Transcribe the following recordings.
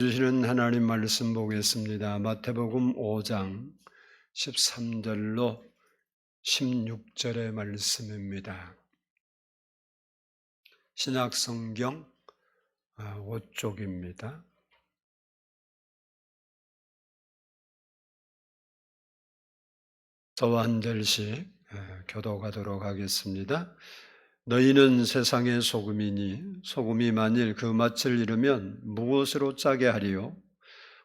주시는 하나님 말씀 보겠습니다. 마태복음 5장 13절로 16절의 말씀입니다. 신약성경 5쪽입니다. 저와 한 절씩 교독하도록 하겠습니다. 너희는 세상의 소금이니 소금이 만일 그 맛을 잃으면 무엇으로 짜게 하리요?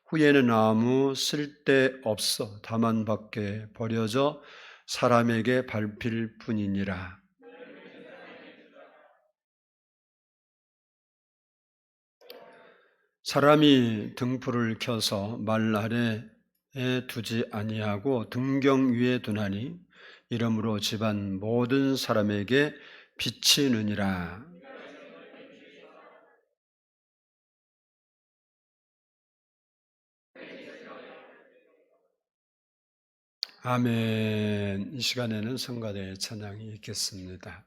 후에는 아무 쓸데없어 다만 밖에 버려져 사람에게 밟힐 뿐이니라. 사람이 등불을 켜서 말 아래에 두지 아니하고 등경 위에 두나니 이러므로 집안 모든 사람에게 비치느니라. 아멘. 이 시간에는 성가대의 찬양이 있겠습니다.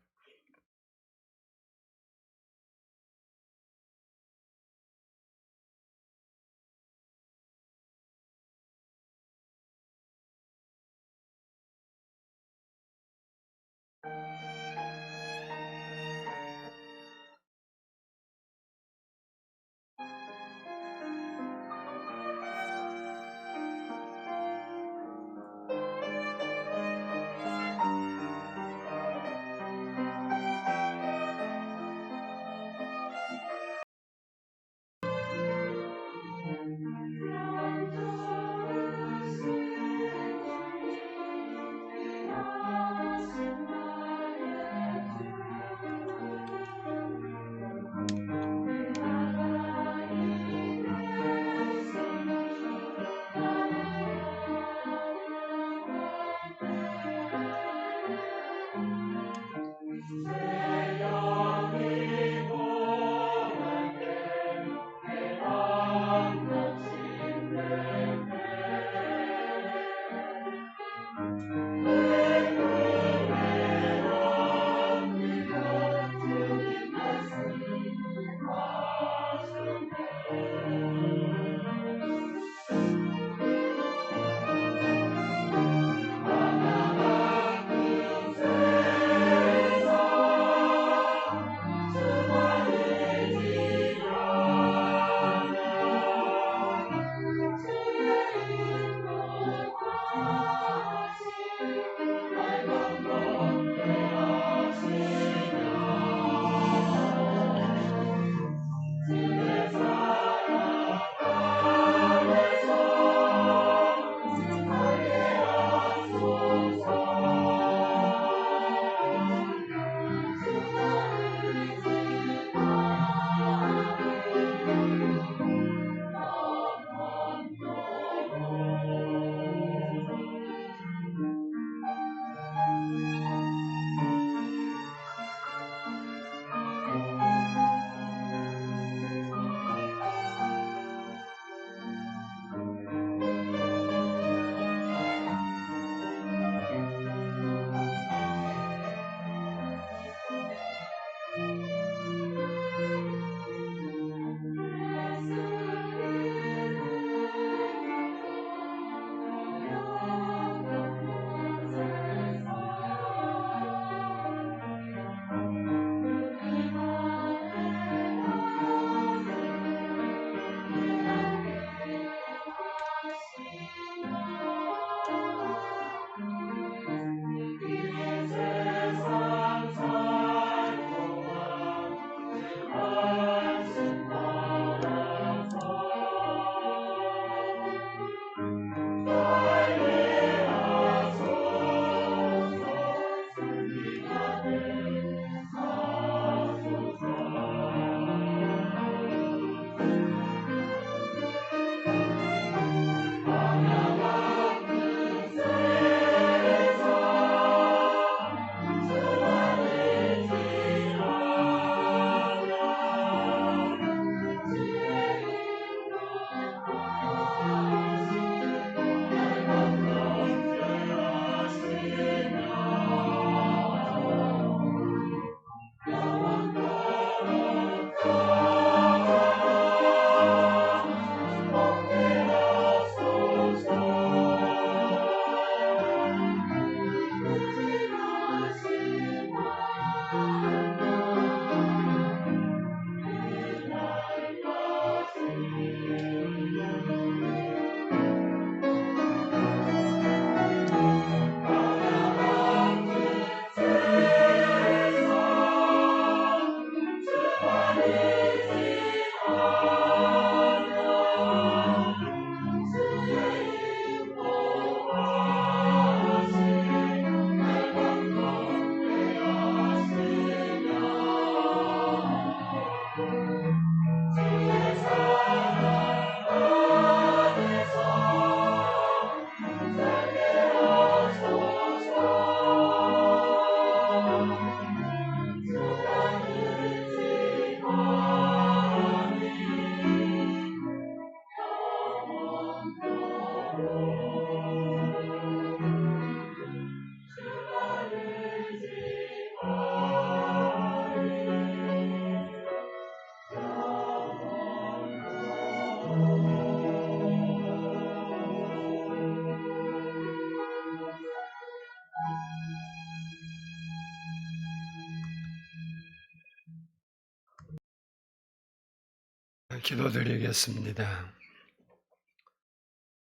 기도드리겠습니다.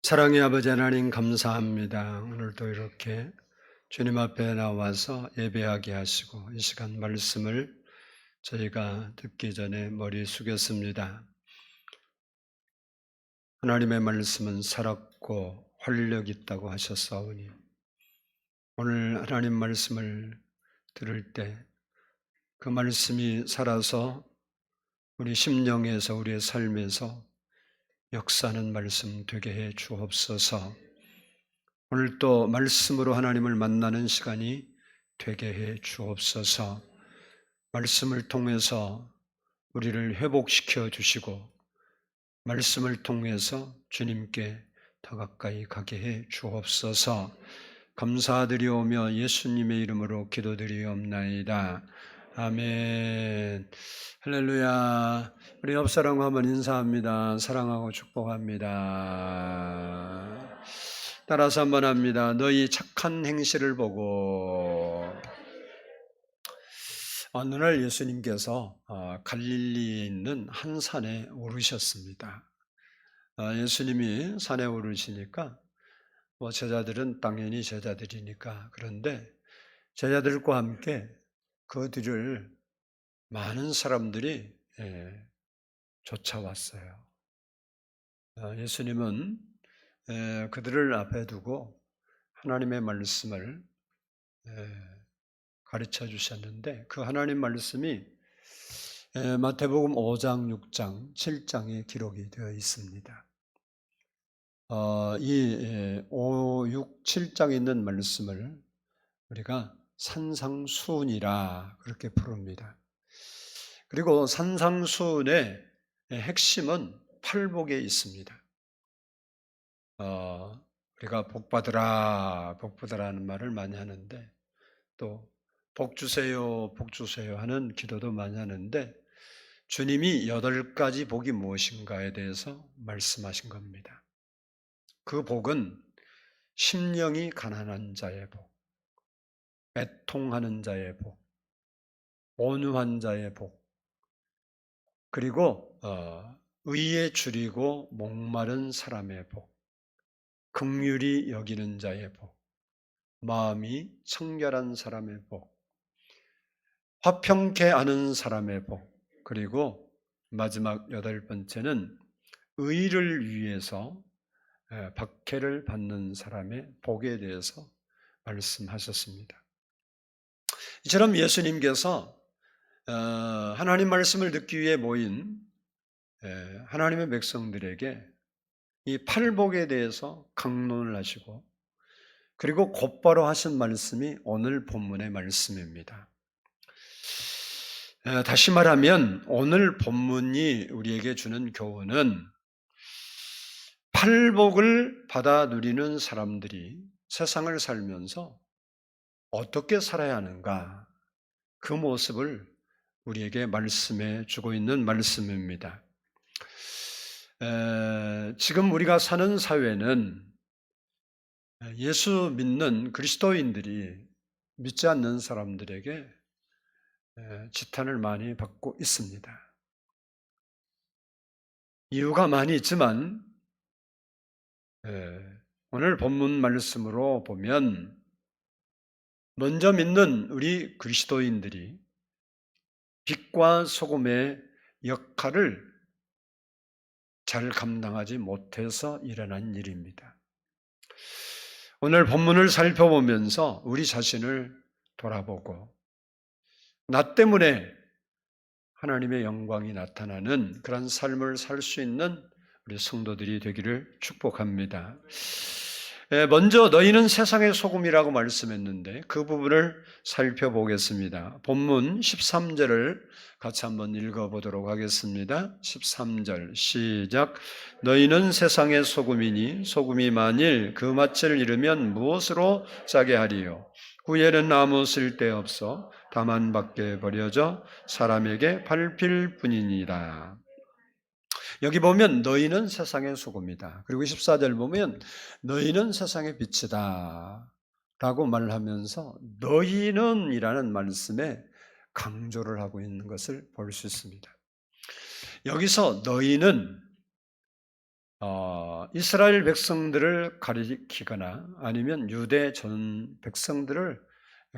사랑의 아버지 하나님 감사합니다. 오늘도 이렇게 주님 앞에 나와서 예배하게 하시고 이 시간 말씀을 저희가 듣기 전에 머리 숙였습니다. 하나님의 말씀은 살았고 활력 있다고 하셨사오니 오늘 하나님 말씀을 들을 때 그 말씀이 살아서 우리 심령에서 우리의 삶에서 역사하는 말씀 되게 해 주옵소서. 오늘 또 말씀으로 하나님을 만나는 시간이 되게 해 주옵소서. 말씀을 통해서 우리를 회복시켜 주시고 말씀을 통해서 주님께 더 가까이 가게 해 주옵소서. 감사드리오며 예수님의 이름으로 기도드리옵나이다. 아멘. 할렐루야. 우리 옆 사람과 한번 인사합니다. 사랑하고 축복합니다. 따라서 한번 합니다. 너희 착한 행실을 보고. 어느 날 예수님께서 갈릴리에 있는 한 산에 오르셨습니다. 예수님이 산에 오르시니까 제자들은 당연히 제자들이니까, 그런데 제자들과 함께 그 뒤를 많은 사람들이 쫓아왔어요. 예수님은 그들을 앞에 두고 하나님의 말씀을 가르쳐 주셨는데 그 하나님 말씀이 마태복음 5장, 6장, 7장에 기록이 되어 있습니다. 이 5, 6, 7장에 있는 말씀을 우리가 산상수훈이라 그렇게 부릅니다. 그리고 산상수훈의 핵심은 팔복에 있습니다. 우리가 복받으라, 복받으라는 말을 많이 하는데 또 복주세요, 복주세요 하는 기도도 많이 하는데 주님이 8가지 복이 무엇인가에 대해서 말씀하신 겁니다. 그 복은 심령이 가난한 자의 복, 애통하는 자의 복, 온유한 자의 복, 그리고 의에 줄이고 목마른 사람의 복, 긍휼히 여기는 자의 복, 마음이 청결한 사람의 복, 화평케 하는 사람의 복, 그리고 마지막 8번째는 의를 위해서 박해를 받는 사람의 복에 대해서 말씀하셨습니다. 이처럼 예수님께서 하나님 말씀을 듣기 위해 모인 하나님의 백성들에게 이 팔복에 대해서 강론을 하시고 그리고 곧바로 하신 말씀이 오늘 본문의 말씀입니다. 다시 말하면 오늘 본문이 우리에게 주는 교훈은 팔복을 받아 누리는 사람들이 세상을 살면서 어떻게 살아야 하는가, 그 모습을 우리에게 말씀해 주고 있는 말씀입니다. 지금 우리가 사는 사회는 예수 믿는 그리스도인들이 믿지 않는 사람들에게 지탄을 많이 받고 있습니다. 이유가 많이 있지만 오늘 본문 말씀으로 보면 먼저 믿는 우리 그리스도인들이 빛과 소금의 역할을 잘 감당하지 못해서 일어난 일입니다. 오늘 본문을 살펴보면서 우리 자신을 돌아보고 나 때문에 하나님의 영광이 나타나는 그런 삶을 살 수 있는 우리 성도들이 되기를 축복합니다. 먼저 너희는 세상의 소금이라고 말씀했는데 그 부분을 살펴보겠습니다. 본문 13절을 같이 한번 읽어보도록 하겠습니다. 13절 시작. 너희는 세상의 소금이니 소금이 만일 그 맛을 잃으면 무엇으로 짜게 하리요? 후에는 아무 쓸데없어 다만 밖에 버려져 사람에게 밟힐 뿐이니라. 여기 보면 너희는 세상의 소금이다. 그리고 14절 보면 너희는 세상의 빛이다 라고 말하면서 너희는 이라는 말씀에 강조를 하고 있는 것을 볼 수 있습니다. 여기서 너희는 이스라엘 백성들을 가리키거나 아니면 유대 전 백성들을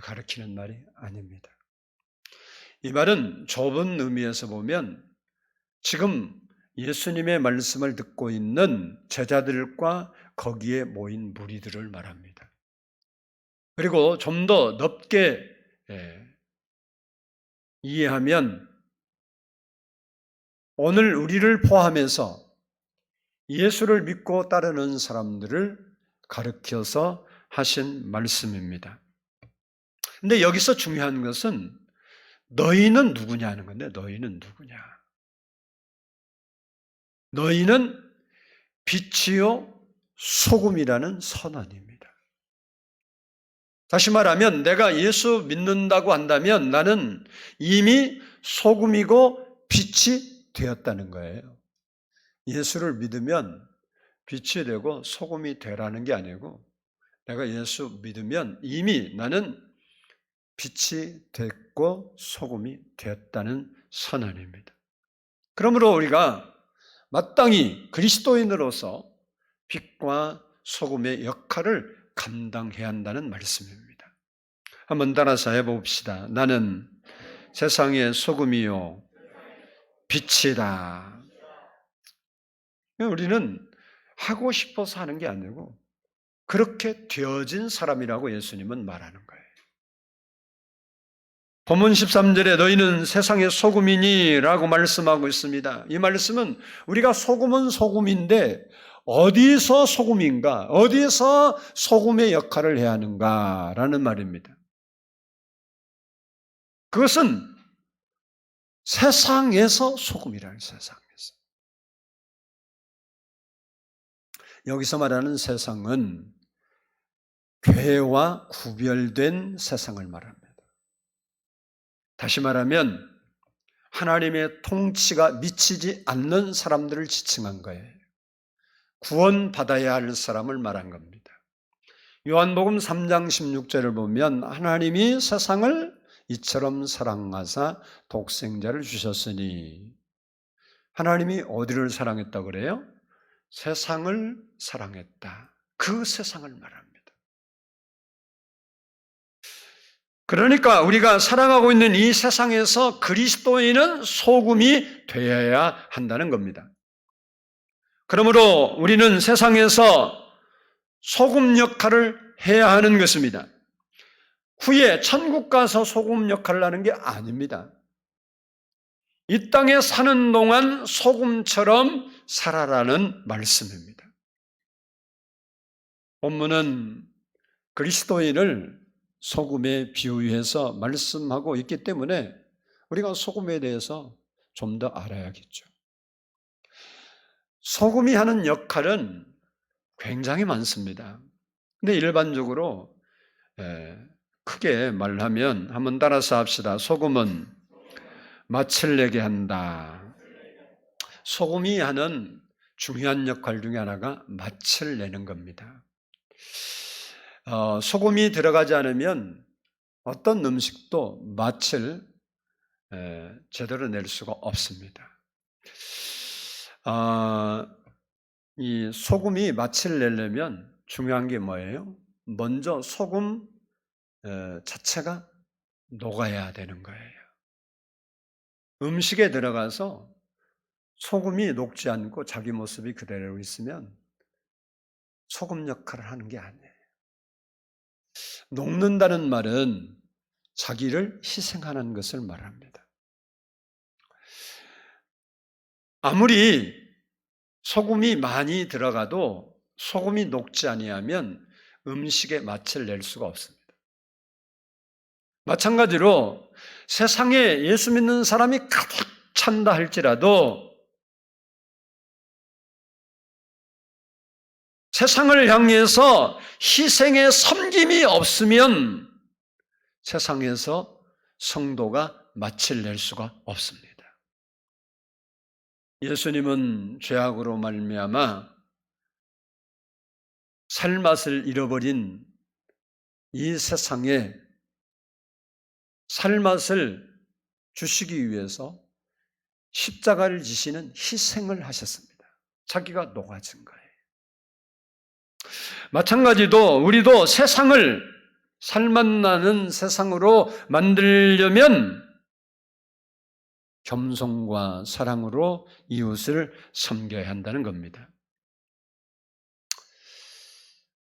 가리키는 말이 아닙니다. 이 말은 좁은 의미에서 보면 지금 예수님의 말씀을 듣고 있는 제자들과 거기에 모인 무리들을 말합니다. 그리고 좀 더 넓게 이해하면 오늘 우리를 포함해서 예수를 믿고 따르는 사람들을 가르쳐서 하신 말씀입니다. 근데 여기서 중요한 것은 너희는 누구냐는 건데 너희는 누구냐? 너희는 빛이요 소금이라는 선언입니다. 다시 말하면 내가 예수 믿는다고 한다면 나는 이미 소금이고 빛이 되었다는 거예요. 예수를 믿으면 빛이 되고 소금이 되라는 게 아니고 내가 예수 믿으면 이미 나는 빛이 됐고 소금이 되었다는 선언입니다. 그러므로 우리가 마땅히 그리스도인으로서 빛과 소금의 역할을 감당해야 한다는 말씀입니다. 한번 따라서 해봅시다. 나는 세상의 소금이요 빛이다. 우리는 하고 싶어서 하는 게 아니고 그렇게 되어진 사람이라고 예수님은 말하는 거예요. 본문 13절에 너희는 세상의 소금이니 라고 말씀하고 있습니다. 이 말씀은 우리가 소금은 소금인데 어디서 소금인가? 어디서 소금의 역할을 해야 하는가? 라는 말입니다. 그것은 세상에서 소금이라는 세상에서. 여기서 말하는 세상은 교회와 구별된 세상을 말합니다. 다시 말하면 하나님의 통치가 미치지 않는 사람들을 지칭한 거예요. 구원받아야 할 사람을 말한 겁니다. 요한복음 3장 16절을 보면 하나님이 세상을 이처럼 사랑하사 독생자를 주셨으니 하나님이 어디를 사랑했다고 그래요? 세상을 사랑했다. 그 세상을 말합니다. 그러니까 우리가 살아가고 있는 이 세상에서 그리스도인은 소금이 되어야 한다는 겁니다. 그러므로 우리는 세상에서 소금 역할을 해야 하는 것입니다. 후에 천국 가서 소금 역할을 하는 게 아닙니다. 이 땅에 사는 동안 소금처럼 살아라는 말씀입니다. 본문은 그리스도인을 소금에 비유해서 말씀하고 있기 때문에 우리가 소금에 대해서 좀 더 알아야겠죠. 소금이 하는 역할은 굉장히 많습니다. 근데 일반적으로 크게 말하면 한번 따라서 합시다. 소금은 맛을 내게 한다. 소금이 하는 중요한 역할 중에 하나가 맛을 내는 겁니다. 소금이 들어가지 않으면 어떤 음식도 맛을 제대로 낼 수가 없습니다. 이 소금이 맛을 내려면 중요한 게 뭐예요? 먼저 소금 자체가 녹아야 되는 거예요. 음식에 들어가서 소금이 녹지 않고 자기 모습이 그대로 있으면 소금 역할을 하는 게 아니에요. 녹는다는 말은 자기를 희생하는 것을 말합니다. 아무리 소금이 많이 들어가도 소금이 녹지 아니하면 음식에 맛을 낼 수가 없습니다. 마찬가지로 세상에 예수 믿는 사람이 가득 찬다 할지라도 세상을 향해서 희생의 섬김이 없으면 세상에서 성도가 맛을 낼 수가 없습니다. 예수님은 죄악으로 말미암아 살맛을 잃어버린 이 세상에 살맛을 주시기 위해서 십자가를 지시는 희생을 하셨습니다. 자기가 녹아진 거예요. 마찬가지로 우리도 세상을 살맛나는 세상으로 만들려면 겸손과 사랑으로 이웃을 섬겨야 한다는 겁니다.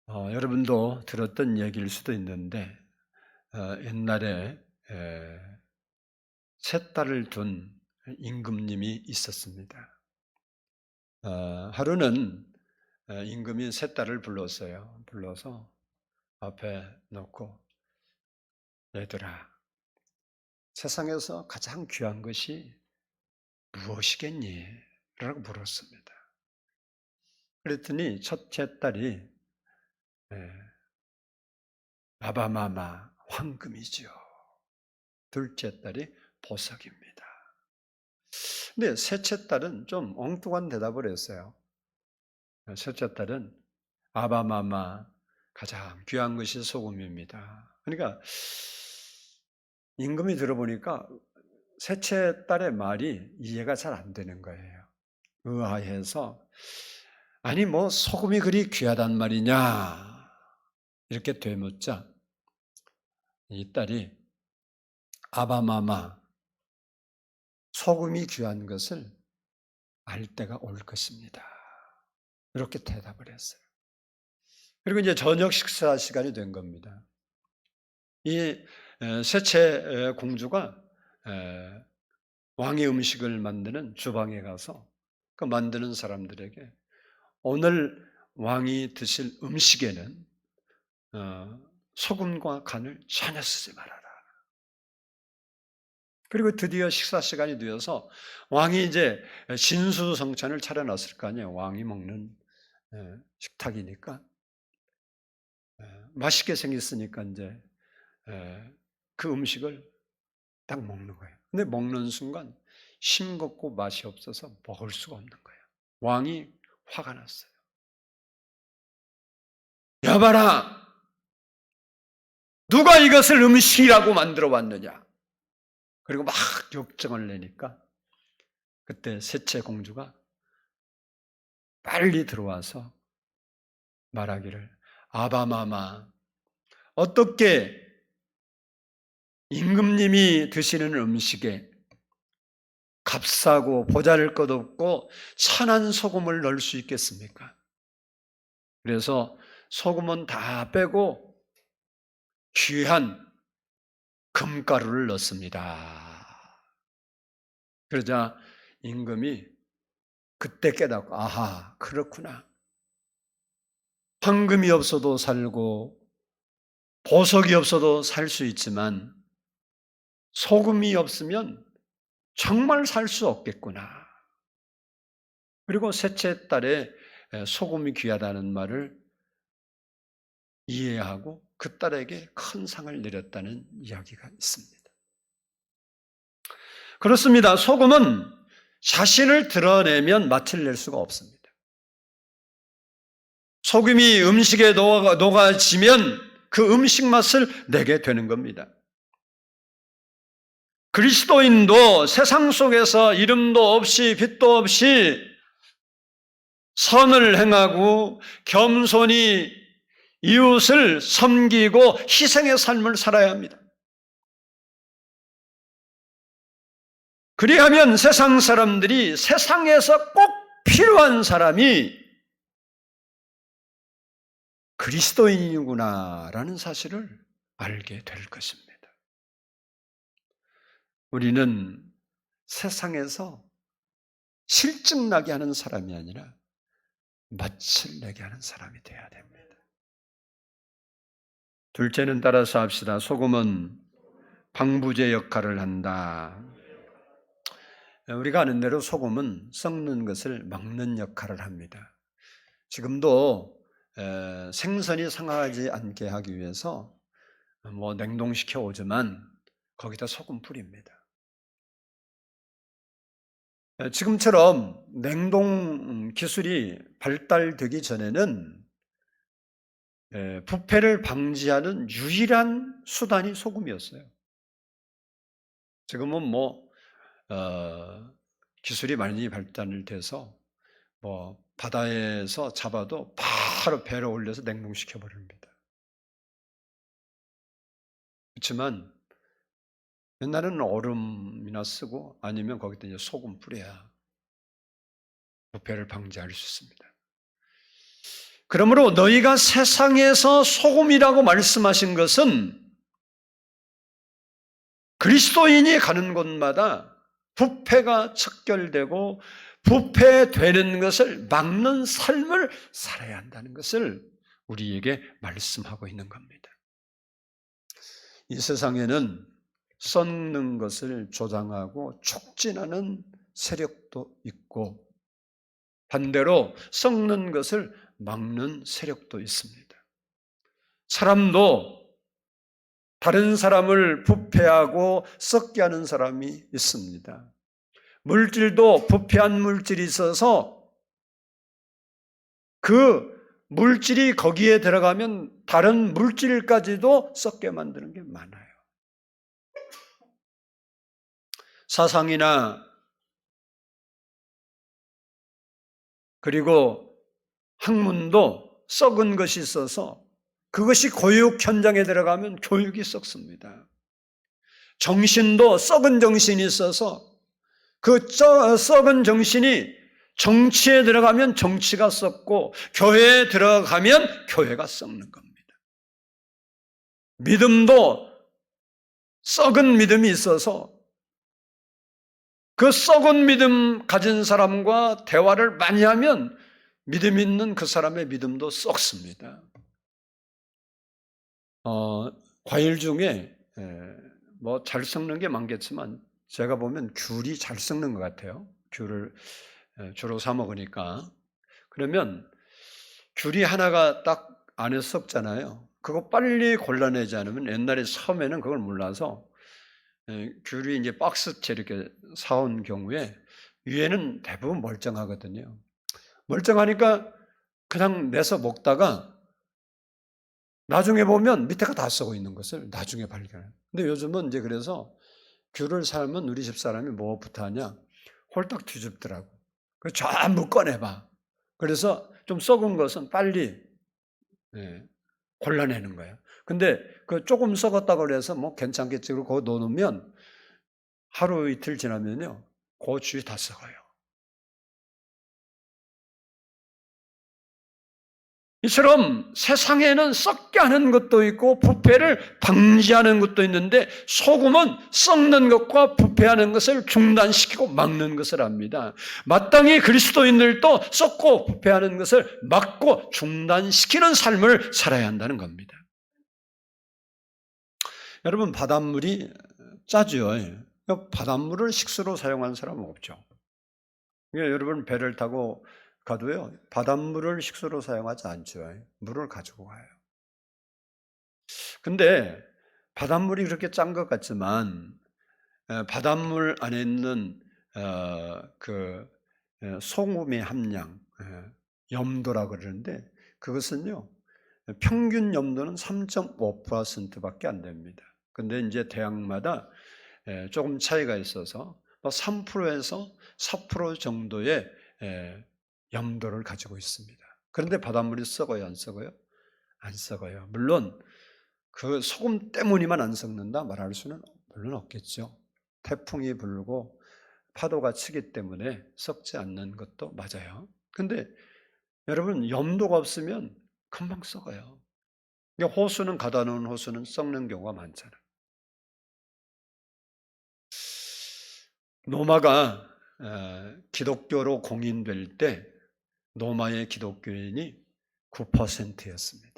여러분도 들었던 얘기일 수도 있는데 옛날에 세 딸을 둔 임금님이 있었습니다. 하루는 임금이 세 딸을 불렀어요. 불러서 앞에 놓고 얘들아, 세상에서 가장 귀한 것이 무엇이겠니? 라고 물었습니다. 그랬더니 첫째 딸이 아바마마 황금이지요. 둘째 딸이 보석입니다. 근데 셋째 딸은 좀 엉뚱한 대답을 했어요. 셋째 딸은 아바마마 가장 귀한 것이 소금입니다. 그러니까 임금이 들어보니까 셋째 딸의 말이 이해가 잘 안 되는 거예요. 의아해서 아니 뭐 소금이 그리 귀하단 말이냐 이렇게 되묻자 이 딸이 아바마마 소금이 귀한 것을 알 때가 올 것입니다. 이렇게 대답을 했어요. 그리고 이제 저녁 식사 시간이 된 겁니다. 이 셋째 공주가 왕의 음식을 만드는 주방에 가서 그 만드는 사람들에게 오늘 왕이 드실 음식에는 소금과 간을 전혀 쓰지 말아라. 그리고 드디어 식사 시간이 되어서 왕이 이제 진수성찬을 차려놨을 거 아니에요. 왕이 먹는 식탁이니까 맛있게 생겼으니까 이제 그 음식을 딱 먹는 거예요. 근데 먹는 순간 싱겁고 맛이 없어서 먹을 수가 없는 거예요. 왕이 화가 났어요. 여봐라! 누가 이것을 음식이라고 만들어 왔느냐? 그리고 막 역정을 내니까 그때 셋째 공주가 빨리 들어와서 말하기를 아바마마 어떻게 임금님이 드시는 음식에 값싸고 보잘것없고 천한 소금을 넣을 수 있겠습니까? 그래서 소금은 다 빼고 귀한 금가루를 넣습니다. 그러자 임금이 그때 깨닫고 아하 그렇구나. 황금이 없어도 살고 보석이 없어도 살 수 있지만 소금이 없으면 정말 살 수 없겠구나. 그리고 셋째 딸의 소금이 귀하다는 말을 이해하고 그 딸에게 큰 상을 내렸다는 이야기가 있습니다. 그렇습니다. 소금은 자신을 드러내면 맛을 낼 수가 없습니다. 소금이 음식에 녹아지면 그 음식 맛을 내게 되는 겁니다. 그리스도인도 세상 속에서 이름도 없이 빛도 없이 선을 행하고 겸손히 이웃을 섬기고 희생의 삶을 살아야 합니다. 그리하면 세상 사람들이 세상에서 꼭 필요한 사람이 그리스도인이구나라는 사실을 알게 될 것입니다. 우리는 세상에서 실증나게 하는 사람이 아니라 맛을 내게 하는 사람이 되어야 됩니다. 둘째는 따라서 합시다. 소금은 방부제 역할을 한다. 우리가 아는 대로 소금은 썩는 것을 막는 역할을 합니다. 지금도 생선이 상하지 않게 하기 위해서 냉동시켜 오지만 거기다 소금 뿌립니다. 지금처럼 냉동 기술이 발달되기 전에는 부패를 방지하는 유일한 수단이 소금이었어요. 지금은 기술이 많이 발달돼서 바다에서 잡아도 바로 배로 올려서 냉동시켜 버립니다. 그렇지만 옛날에는 얼음이나 쓰고 아니면 거기다 이제 소금 뿌려야 부패를 방지할 수 있습니다. 그러므로 너희가 세상에서 소금이라고 말씀하신 것은 그리스도인이 가는 곳마다 부패가 척결되고 부패되는 것을 막는 삶을 살아야 한다는 것을 우리에게 말씀하고 있는 겁니다. 이 세상에는 썩는 것을 조장하고 촉진하는 세력도 있고 반대로 썩는 것을 막는 세력도 있습니다. 사람도 다른 사람을 부패하고 썩게 하는 사람이 있습니다. 물질도 부패한 물질이 있어서 그 물질이 거기에 들어가면 다른 물질까지도 썩게 만드는 게 많아요. 사상이나 그리고 학문도 썩은 것이 있어서 그것이 교육 현장에 들어가면 교육이 썩습니다. 정신도 썩은 정신이 있어서 그 썩은 정신이 정치에 들어가면 정치가 썩고 교회에 들어가면 교회가 썩는 겁니다. 믿음도 썩은 믿음이 있어서 그 썩은 믿음 가진 사람과 대화를 많이 하면 믿음 있는 그 사람의 믿음도 썩습니다. 과일 중에 잘 썩는 게 많겠지만 제가 보면 귤이 잘 썩는 것 같아요. 귤을 주로 사 먹으니까. 그러면 귤이 하나가 딱 안에 썩잖아요. 그거 빨리 골라내지 않으면 옛날에 처음에는 그걸 몰라서 귤이 이제 박스째 이렇게 사온 경우에 위에는 대부분 멀쩡하거든요. 멀쩡하니까 그냥 내서 먹다가 나중에 보면 밑에가 다 썩어 있는 것을 나중에 발견해요. 근데 요즘은 이제 그래서 귤을 사면 우리 집 사람이 뭐부터 하냐? 홀딱 뒤집더라고. 그 전부 꺼내봐. 그래서 좀 썩은 것은 빨리 골라내는 거예요. 근데 그 조금 썩었다고 해서 괜찮겠지. 그러고 그거 넣어놓으면 하루 이틀 지나면요. 그 주위 다 썩어요. 이처럼 세상에는 썩게 하는 것도 있고 부패를 방지하는 것도 있는데 소금은 썩는 것과 부패하는 것을 중단시키고 막는 것을 합니다. 마땅히 그리스도인들도 썩고 부패하는 것을 막고 중단시키는 삶을 살아야 한다는 겁니다. 여러분 바닷물이 짜죠. 바닷물을 식수로 사용하는 사람은 없죠. 여러분 배를 타고 가도요, 바닷물을 식수로 사용하지 않죠. 물을 가지고 가요. 근데 바닷물이 그렇게 짠 것 같지만 바닷물 안에 있는 소금의 함량, 염도라 그러는데 그것은요, 평균 염도는 3.5%밖에 안 됩니다. 근데 이제 대학마다 조금 차이가 있어서 3%에서 4% 정도의 염도를 가지고 있습니다. 그런데 바닷물이 썩어요, 안 썩어요? 안 썩어요. 물론 그 소금 때문이만 안 썩는다 말할 수는 물론 없겠죠. 태풍이 불고 파도가 치기 때문에 썩지 않는 것도 맞아요. 근데 여러분 염도가 없으면 금방 썩어요. 호수는 가다 놓은 호수는 썩는 경우가 많잖아요. 로마가 기독교로 공인될 때 로마의 기독교인이 9%였습니다.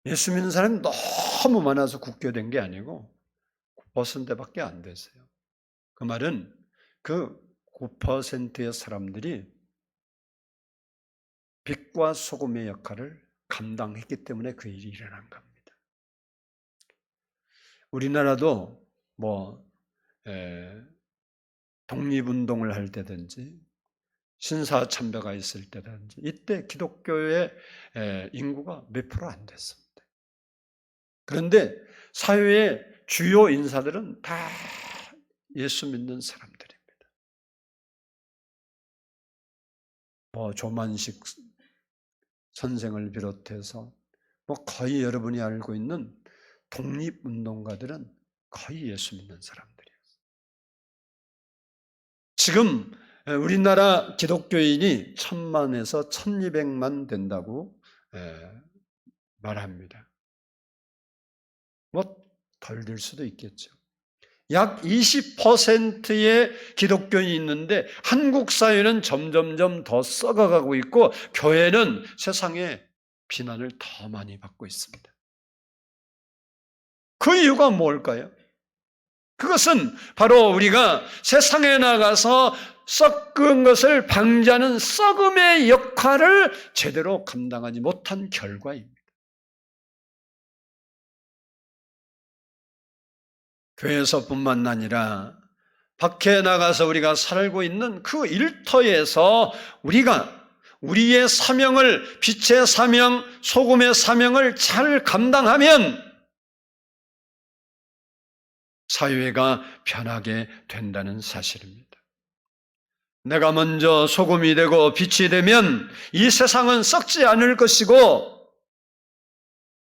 예수 믿는 사람이 너무 많아서 국교된 게 아니고 9%밖에 안 됐어요. 그 말은 그 9%의 사람들이 빛과 소금의 역할을 감당했기 때문에 그 일이 일어난 겁니다. 우리나라도 독립운동을 할 때든지 신사참배가 있을 때든지 이때 기독교의 인구가 몇 프로 안 됐습니다. 그런데 사회의 주요 인사들은 다 예수 믿는 사람들입니다. 조만식 선생을 비롯해서 거의 여러분이 알고 있는 독립운동가들은 거의 예수 믿는 사람들이에요. 지금 우리나라 기독교인이 1000만에서 1200만 된다고 말합니다. 덜 될 수도 있겠죠. 약 20%의 기독교인이 있는데 한국 사회는 점점점 더 썩어가고 있고 교회는 세상의 비난을 더 많이 받고 있습니다. 그 이유가 뭘까요? 그것은 바로 우리가 세상에 나가서 썩은 것을 방지하는 썩음의 역할을 제대로 감당하지 못한 결과입니다. 교회에서뿐만 아니라 밖에 나가서 우리가 살고 있는 그 일터에서 우리가 우리의 사명을, 빛의 사명, 소금의 사명을 잘 감당하면 사회가 변하게 된다는 사실입니다. 내가 먼저 소금이 되고 빛이 되면 이 세상은 썩지 않을 것이고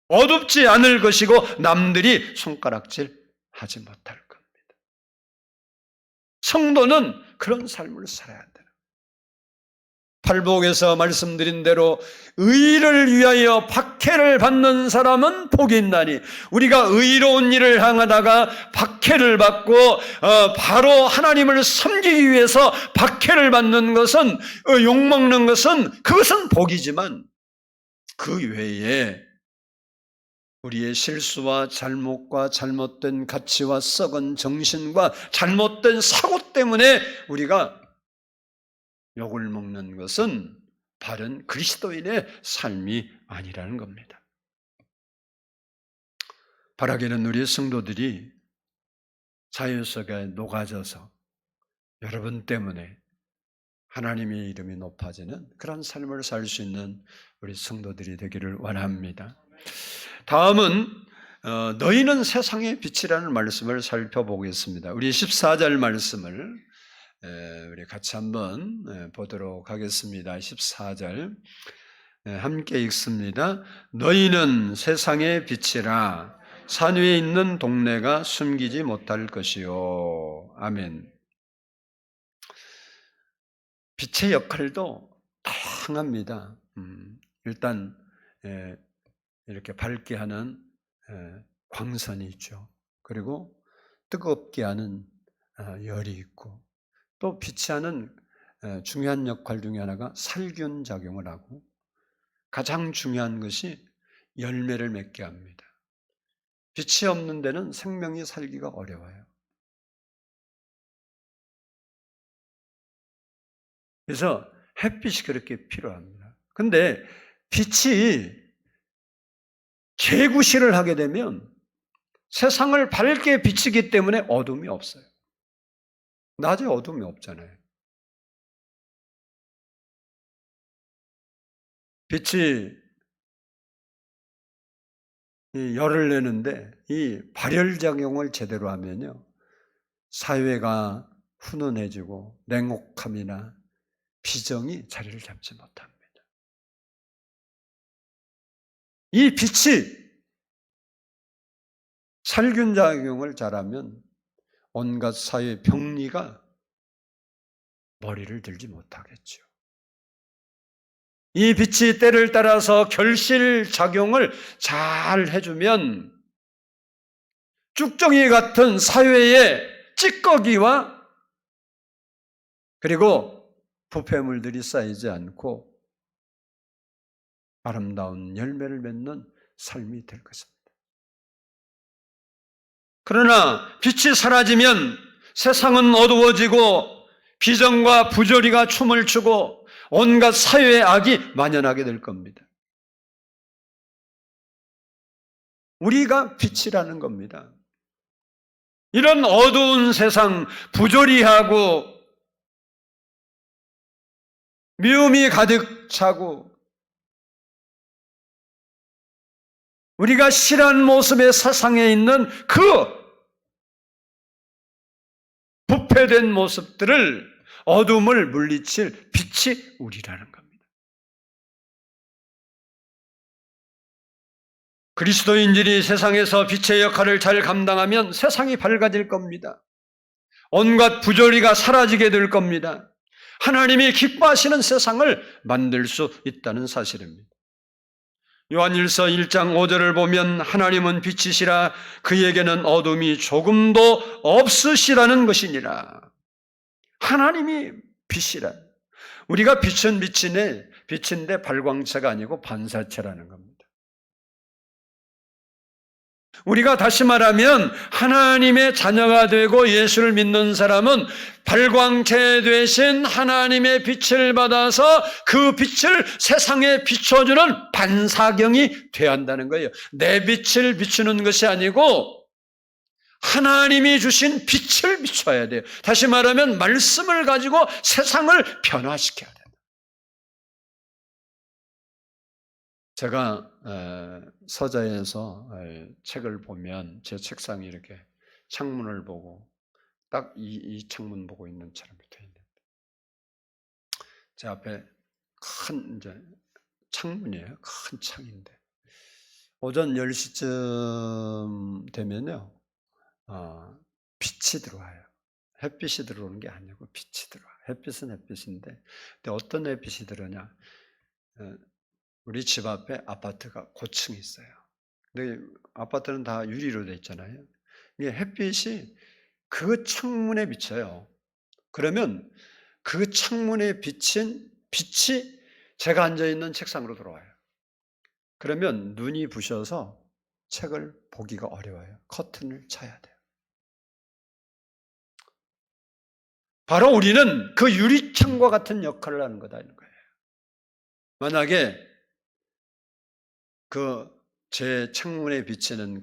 어둡지 않을 것이고 남들이 손가락질 하지 못할 겁니다. 성도는 그런 삶을 살아야 돼요. 팔복에서 말씀드린 대로 의를 위하여 박해를 받는 사람은 복이 있나니 우리가 의로운 일을 행하다가 박해를 받고 바로 하나님을 섬기기 위해서 박해를 받는 것은 욕먹는 것은 그것은 복이지만 그 외에 우리의 실수와 잘못과 잘못된 가치와 썩은 정신과 잘못된 사고 때문에 우리가 욕을 먹는 것은 바른 그리스도인의 삶이 아니라는 겁니다. 바라기는 우리 성도들이 사회 속에 녹아져서 여러분 때문에 하나님의 이름이 높아지는 그런 삶을 살 수 있는 우리 성도들이 되기를 원합니다. 다음은 너희는 세상의 빛이라는 말씀을 살펴보겠습니다. 우리 14절 말씀을 우리 같이 한번 보도록 하겠습니다. 14절 함께 읽습니다. 너희는 세상의 빛이라 산 위에 있는 동네가 숨기지 못할 것이요. 아멘. 빛의 역할도 다양합니다. 일단 이렇게 밝게 하는 광선이 있죠. 그리고 뜨겁게 하는 열이 있고 또 빛이 하는 중요한 역할 중에 하나가 살균 작용을 하고 가장 중요한 것이 열매를 맺게 합니다. 빛이 없는 데는 생명이 살기가 어려워요. 그래서 햇빛이 그렇게 필요합니다. 근데 빛이 개구시를 하게 되면 세상을 밝게 비치기 때문에 어둠이 없어요. 낮에 어둠이 없잖아요. 빛이 열을 내는데 이 발열작용을 제대로 하면요. 사회가 훈훈해지고 냉혹함이나 비정이 자리를 잡지 못합니다. 이 빛이 살균작용을 잘하면 온갖 사회 병리가 머리를 들지 못하겠죠. 이 빛이 때를 따라서 결실작용을 잘 해주면 쭉정이 같은 사회의 찌꺼기와 그리고 부패물들이 쌓이지 않고 아름다운 열매를 맺는 삶이 될 것입니다. 그러나 빛이 사라지면 세상은 어두워지고 비정과 부조리가 춤을 추고 온갖 사회의 악이 만연하게 될 겁니다. 우리가 빛이라는 겁니다. 이런 어두운 세상, 부조리하고 미움이 가득 차고 우리가 싫어하는 모습의 세상에 있는 그 부패된 모습들을, 어둠을 물리칠 빛이 우리라는 겁니다. 그리스도인들이 세상에서 빛의 역할을 잘 감당하면 세상이 밝아질 겁니다. 온갖 부조리가 사라지게 될 겁니다. 하나님이 기뻐하시는 세상을 만들 수 있다는 사실입니다. 요한일서 1장 5절을 보면 하나님은 빛이시라 그에게는 어둠이 조금도 없으시라는 것이니라. 하나님이 빛이라. 우리가 빛은 빛인데 발광체가 아니고 반사체라는 겁니다. 우리가 다시 말하면 하나님의 자녀가 되고 예수를 믿는 사람은 발광체 되신 하나님의 빛을 받아서 그 빛을 세상에 비춰주는 반사경이 되어야 한다는 거예요. 내 빛을 비추는 것이 아니고 하나님이 주신 빛을 비춰야 돼요. 다시 말하면 말씀을 가지고 세상을 변화시켜야 돼요. 제가 서자에서 책을 보면 제 책상이 이렇게 창문을 보고 딱 이 창문 보고 있는 처럼 되어 있는데 제 앞에 큰 이제 창문이에요. 큰 창인데 오전 10시쯤 되면요 빛이 들어와요. 햇빛이 들어오는 게 아니고 빛이 들어와요. 햇빛은 햇빛인데 근데 어떤 햇빛이 들어오냐 우리 집 앞에 아파트가 고층이 있어요. 근데 아파트는 다 유리로 돼 있잖아요. 이게 햇빛이 그 창문에 비쳐요. 그러면 그 창문에 비친 빛이 제가 앉아있는 책상으로 들어와요. 그러면 눈이 부셔서 책을 보기가 어려워요. 커튼을 쳐야 돼요. 바로 우리는 그 유리창과 같은 역할을 하는 거다는 거예요. 만약에 제 창문에 비치는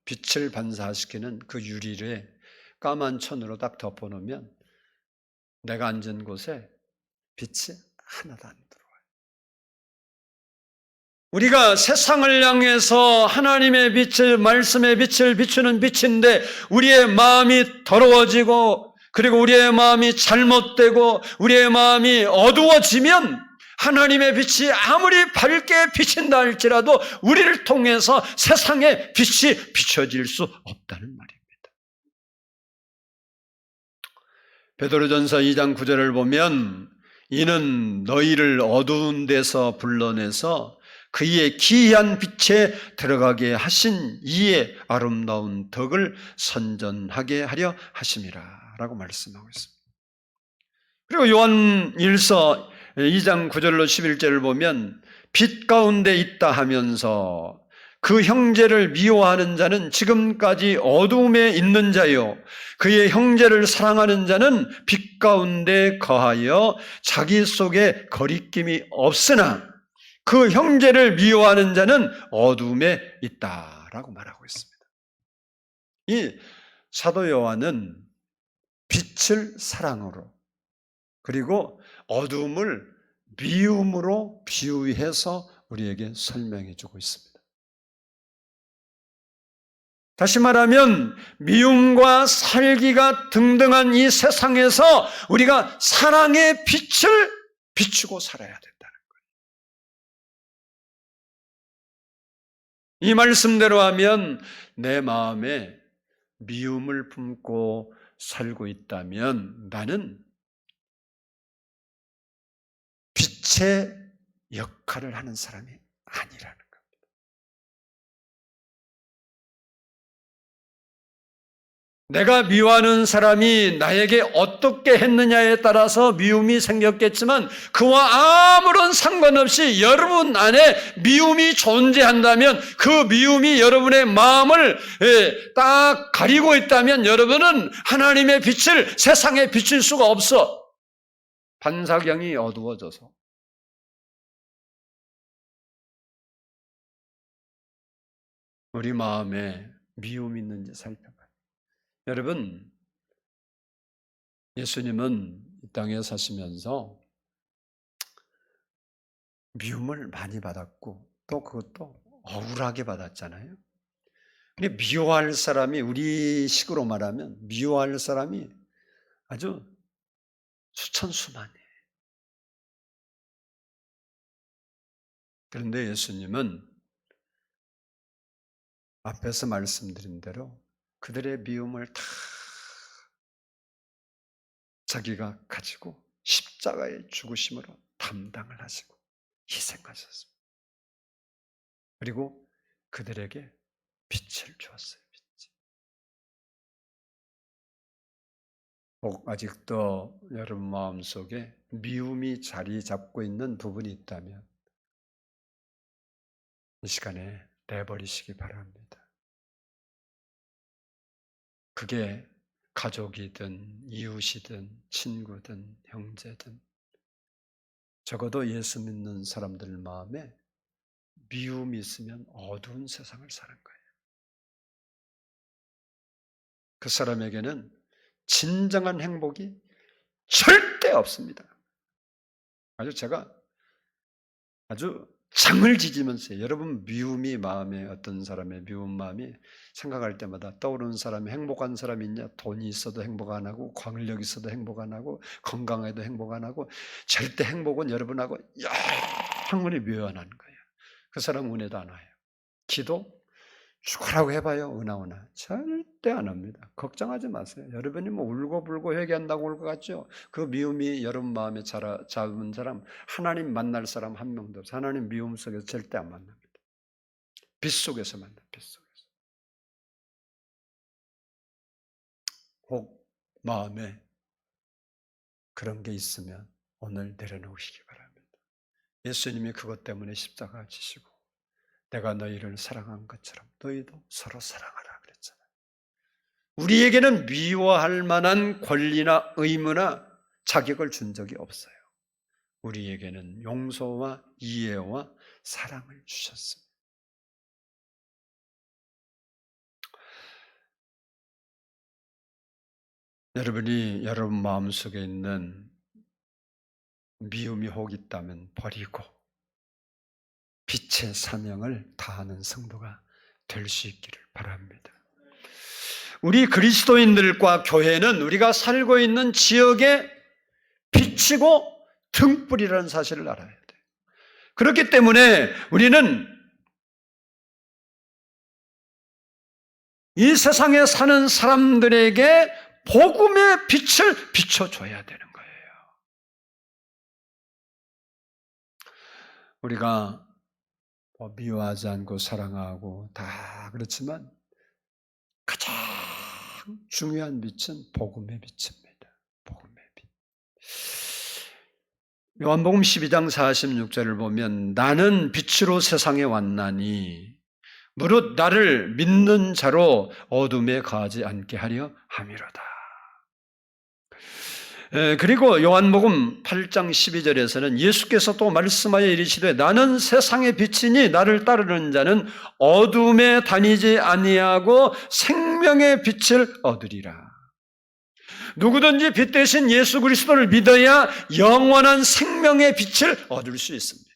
빛을 반사시키는 그 유리를 까만 천으로 딱 덮어놓으면 내가 앉은 곳에 빛이 하나도 안 들어와요. 우리가 세상을 향해서 하나님의 빛을, 말씀의 빛을 비추는 빛인데 우리의 마음이 더러워지고 그리고 우리의 마음이 잘못되고 우리의 마음이 어두워지면 하나님의 빛이 아무리 밝게 비친다 할지라도 우리를 통해서 세상에 빛이 비춰질 수 없다는 말입니다. 베드로전서 2장 9절을 보면 이는 너희를 어두운 데서 불러내서 그의 기이한 빛에 들어가게 하신 이의 아름다운 덕을 선전하게 하려 하심이라 라고 말씀하고 있습니다. 그리고 요한 1서 2장 9절로 11절을 보면 빛 가운데 있다 하면서 그 형제를 미워하는 자는 지금까지 어두움에 있는 자요 그의 형제를 사랑하는 자는 빛 가운데 거하여 자기 속에 거리낌이 없으나 그 형제를 미워하는 자는 어두움에 있다라고 말하고 있습니다. 이 사도 요한은 빛을 사랑으로 그리고 어두움을 미움으로 비유해서 우리에게 설명해 주고 있습니다. 다시 말하면 미움과 살기가 등등한 이 세상에서 우리가 사랑의 빛을 비추고 살아야 된다는 거예요. 이 말씀대로 하면 내 마음에 미움을 품고 살고 있다면 나는 빛의 역할을 하는 사람이 아니라는 겁니다. 내가 미워하는 사람이 나에게 어떻게 했느냐에 따라서 미움이 생겼겠지만 그와 아무런 상관없이 여러분 안에 미움이 존재한다면 그 미움이 여러분의 마음을 딱 가리고 있다면 여러분은 하나님의 빛을 세상에 비칠 수가 없어. 반사경이 어두워져서. 우리 마음에 미움이 있는지 살펴봐요. 여러분, 예수님은 이 땅에 사시면서 미움을 많이 받았고 또 그것도 억울하게 받았잖아요. 근데 미워할 사람이 우리 식으로 말하면 미워할 사람이 아주 수천수만이에요. 그런데 예수님은 앞에서 말씀드린 대로 그들의 미움을 다 자기가 가지고 십자가의 죽으심으로 담당을 하시고 희생하셨습니다. 그리고 그들에게 빛을 주었어요. 빛. 혹 아직도 여러분 마음속에 미움이 자리 잡고 있는 부분이 있다면 이 시간에 내버리시기 바랍니다. 그게 가족이든 이웃이든 친구든 형제든 적어도 예수 믿는 사람들 마음에 미움이 있으면 어두운 세상을 사는 거예요. 그 사람에게는 진정한 행복이 절대 없습니다. 제가 아주 장을 지지면서 여러분 미움이 마음에 어떤 사람의 미움 마음이 생각할 때마다 떠오르는 사람이 행복한 사람이 있냐? 돈이 있어도 행복 안 하고 권력 있어도 행복 안 하고 건강해도 행복 안 하고 절대 행복은 여러분하고 영원히 묘연한 거예요. 그 사람 은혜도 안 와요. 기도 죽으라고 해봐요. 은하오나 절대 안 합니다. 걱정하지 마세요. 여러분이 뭐 울고불고 회개한다고 올 것 같죠? 그 미움이 여러분 마음에 잡은 사람 하나님 만날 사람 한 명도 없어요. 하나님 미움 속에서 절대 안 만납니다. 빛 속에서 만나. 빛 속에서. 혹 마음에 그런 게 있으면 오늘 내려놓으시기 바랍니다. 예수님이 그것 때문에 십자가 지시고 내가 너희를 사랑한 것처럼 너희도 서로 사랑하라 그랬잖아요. 우리에게는 미워할 만한 권리나 의무나 자격을 준 적이 없어요. 우리에게는 용서와 이해와 사랑을 주셨습니다. 여러분이 여러분 마음속에 있는 미움이 혹 있다면 버리고 빛의 사명을 다하는 성도가 될 수 있기를 바랍니다. 우리 그리스도인들과 교회는 우리가 살고 있는 지역의 빛이고 등불이라는 사실을 알아야 돼요. 그렇기 때문에 우리는 이 세상에 사는 사람들에게 복음의 빛을 비춰줘야 되는 거예요. 우리가 미워하지 않고 사랑하고 다 그렇지만 가장 중요한 빛은 복음의 빛입니다. 복음의 빛. 요한복음 12장 46절을 보면 나는 빛으로 세상에 왔나니 무릇 나를 믿는 자로 어둠에 거하지 않게 하려 함이로다. 그리고 요한복음 8장 12절에서는 예수께서 또 말씀하여 이르시되 나는 세상의 빛이니 나를 따르는 자는 어둠에 다니지 아니하고 생명의 빛을 얻으리라. 누구든지 빛 대신 예수 그리스도를 믿어야 영원한 생명의 빛을 얻을 수 있습니다.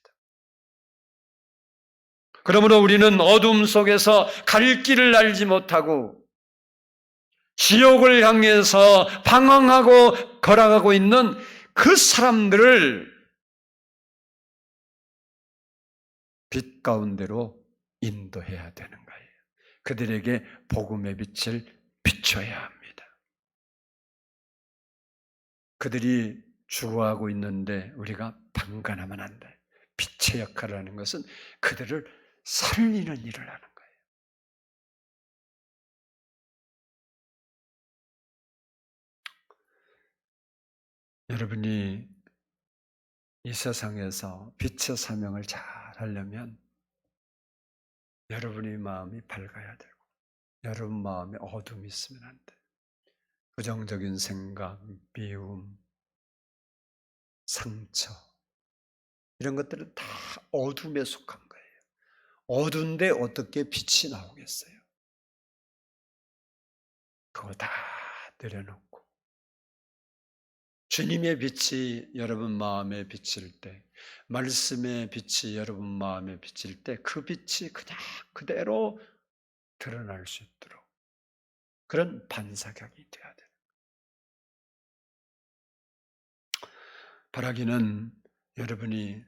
그러므로 우리는 어둠 속에서 갈 길을 알지 못하고 지옥을 향해서 방황하고 걸어가고 있는 그 사람들을 빛 가운데로 인도해야 되는 거예요. 그들에게 복음의 빛을 비춰야 합니다. 그들이 죽어가고 있는데 우리가 방관하면 안 돼. 빛의 역할을 하는 것은 그들을 살리는 일을 하는 거예요. 여러분이 이 세상에서 빛의 사명을 잘 하려면 여러분의 마음이 밝아야 되고 여러분 마음에 어둠이 있으면 안 돼. 부정적인 생각, 미움, 상처 이런 것들은 다 어둠에 속한 거예요. 어두운데 어떻게 빛이 나오겠어요? 그거 다 내려놓고 주님의 빛이 여러분 마음에 비칠 때, 말씀의 빛이 여러분 마음에 비칠 때 그 빛이 그냥 그대로 드러날 수 있도록 그런 반사각이 돼야 돼요. 바라기는 여러분이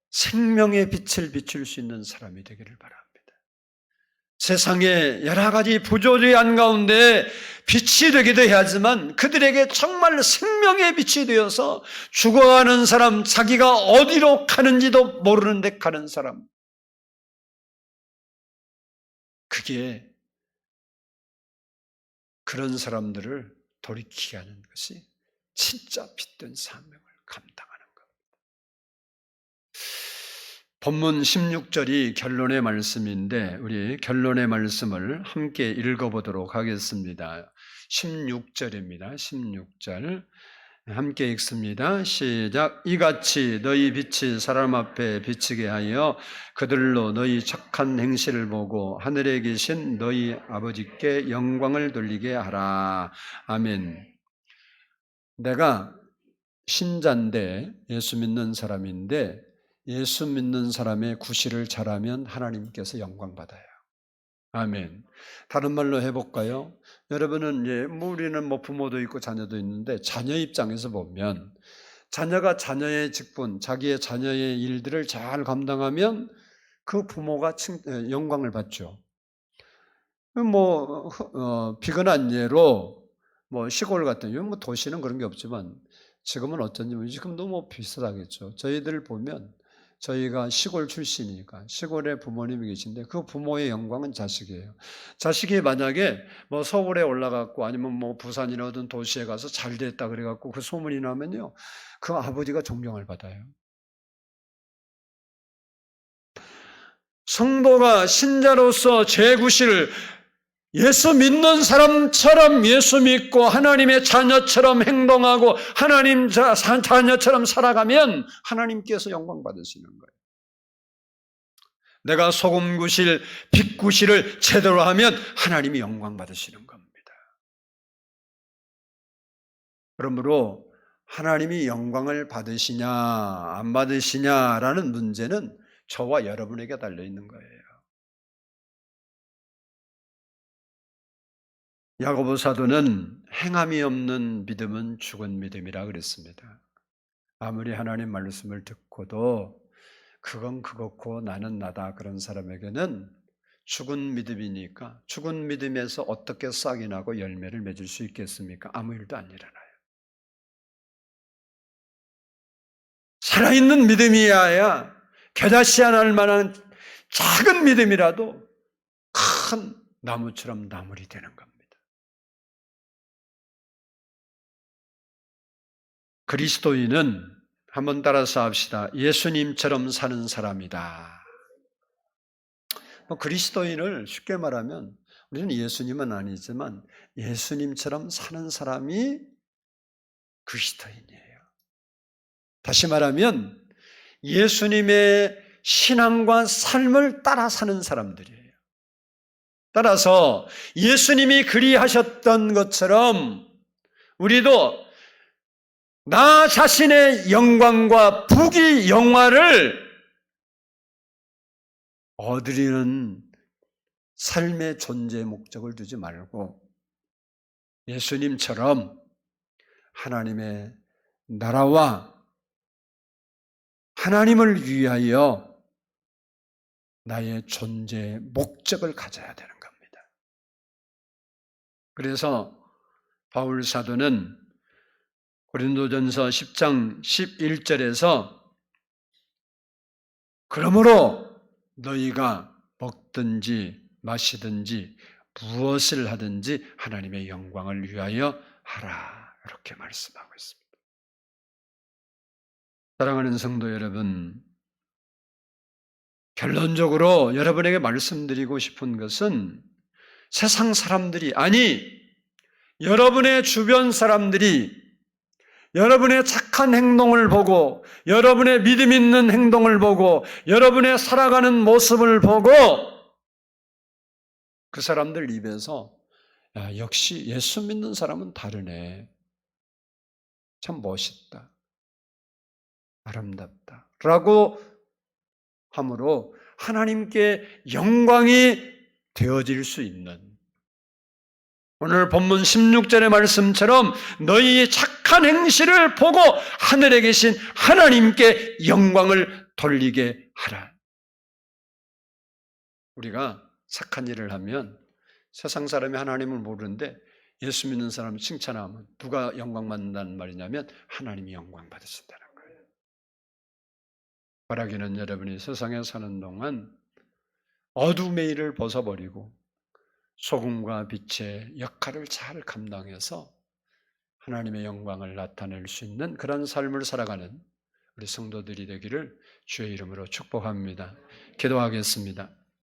생명의 빛을 비출 수 있는 사람이 되기를 바랍니다. 세상에 여러 가지 부조리한 가운데 빛이 되기도 해야지만 그들에게 정말 생명의 빛이 되어서 죽어가는 사람, 자기가 어디로 가는지도 모르는 데 가는 사람, 그게 그런 사람들을 돌이키게 하는 것이 진짜 빛된 사명을 감당하는 것. 본문 16절이 결론의 말씀인데 우리 결론의 말씀을 함께 읽어보도록 하겠습니다. 16절입니다. 16절 함께 읽습니다. 시작. 이같이 너희 빛이 사람 앞에 비치게 하여 그들로 너희 착한 행실을 보고 하늘에 계신 너희 아버지께 영광을 돌리게 하라. 아멘. 내가 신자인데 예수 믿는 사람인데 예수 믿는 사람의 구실을 잘하면 하나님께서 영광 받아요. 아멘. 다른 말로 해볼까요? 여러분은 우리는 부모도 있고 자녀도 있는데 자녀 입장에서 보면 자녀가 자녀의 직분, 자기의 자녀의 일들을 잘 감당하면 그 부모가 영광을 받죠. 비근한 예로 시골 같은 도시는 그런 게 없지만 지금은 어쩐지 지금 너무 비슷하겠죠. 저희들 보면 저희가 시골 출신이니까 시골에 부모님이 계신데 그 부모의 영광은 자식이에요. 자식이 만약에 서울에 올라갔고 아니면 부산이나 어떤 도시에 가서 잘 됐다 그래갖고 그 소문이 나면요, 그 아버지가 존경을 받아요. 성도가 신자로서 제 구실을 예수 믿는 사람처럼 예수 믿고 하나님의 자녀처럼 행동하고 하나님 자녀처럼 살아가면 하나님께서 영광 받으시는 거예요. 내가 소금 구실, 빛 구실을 제대로 하면 하나님이 영광 받으시는 겁니다. 그러므로 하나님이 영광을 받으시냐 안 받으시냐라는 문제는 저와 여러분에게 달려 있는 거예요. 야고보 사도는 행함이 없는 믿음은 죽은 믿음이라 그랬습니다. 아무리 하나님 말씀을 듣고도 그건 그렇고 나는 나다 그런 사람에게는 죽은 믿음이니까 죽은 믿음에서 어떻게 싹이 나고 열매를 맺을 수 있겠습니까? 아무 일도 안 일어나요. 살아있는 믿음이어야 겨자씨 하나 할 만한 작은 믿음이라도 큰 나무처럼 나물이 되는 겁니다. 그리스도인은 한번 따라서 합시다. 예수님처럼 사는 사람이다. 그리스도인을 쉽게 말하면 우리는 예수님은 아니지만 예수님처럼 사는 사람이 그리스도인이에요. 다시 말하면 예수님의 신앙과 삶을 따라 사는 사람들이에요. 따라서 예수님이 그리하셨던 것처럼 우리도 나 자신의 영광과 부귀 영화를 얻으려는 삶의 존재 목적을 두지 말고 예수님처럼 하나님의 나라와 하나님을 위하여 나의 존재의 목적을 가져야 되는 겁니다. 그래서 바울 사도는 고린도전서 10장 11절에서 그러므로 너희가 먹든지 마시든지 무엇을 하든지 하나님의 영광을 위하여 하라 이렇게 말씀하고 있습니다. 사랑하는 성도 여러분, 결론적으로 여러분에게 말씀드리고 싶은 것은 세상 사람들이, 아니, 여러분의 주변 사람들이 여러분의 착한 행동을 보고, 여러분의 믿음 있는 행동을 보고, 여러분의 살아가는 모습을 보고, 그 사람들 입에서 야, 역시 예수 믿는 사람은 다르네. 참 멋있다. 아름답다. 라고 함으로 하나님께 영광이 되어질 수 있는, 오늘 본문 16절의 말씀처럼 너희의 착한 행실을 보고 하늘에 계신 하나님께 영광을 돌리게 하라. 우리가 착한 일을 하면 세상 사람이 하나님을 모르는데 예수 믿는 사람을 칭찬하면 누가 영광 받는다는 말이냐면 하나님이 영광 받으신다는 거예요. 바라기는 여러분이 세상에 사는 동안 어둠의 일을 벗어버리고 소금과 빛의 역할을 잘 감당해서 하나님의 영광을 나타낼 수 있는 그런 삶을 살아가는 우리 성도들이 되기를 주의 이름으로 축복합니다. 기도하겠습니다.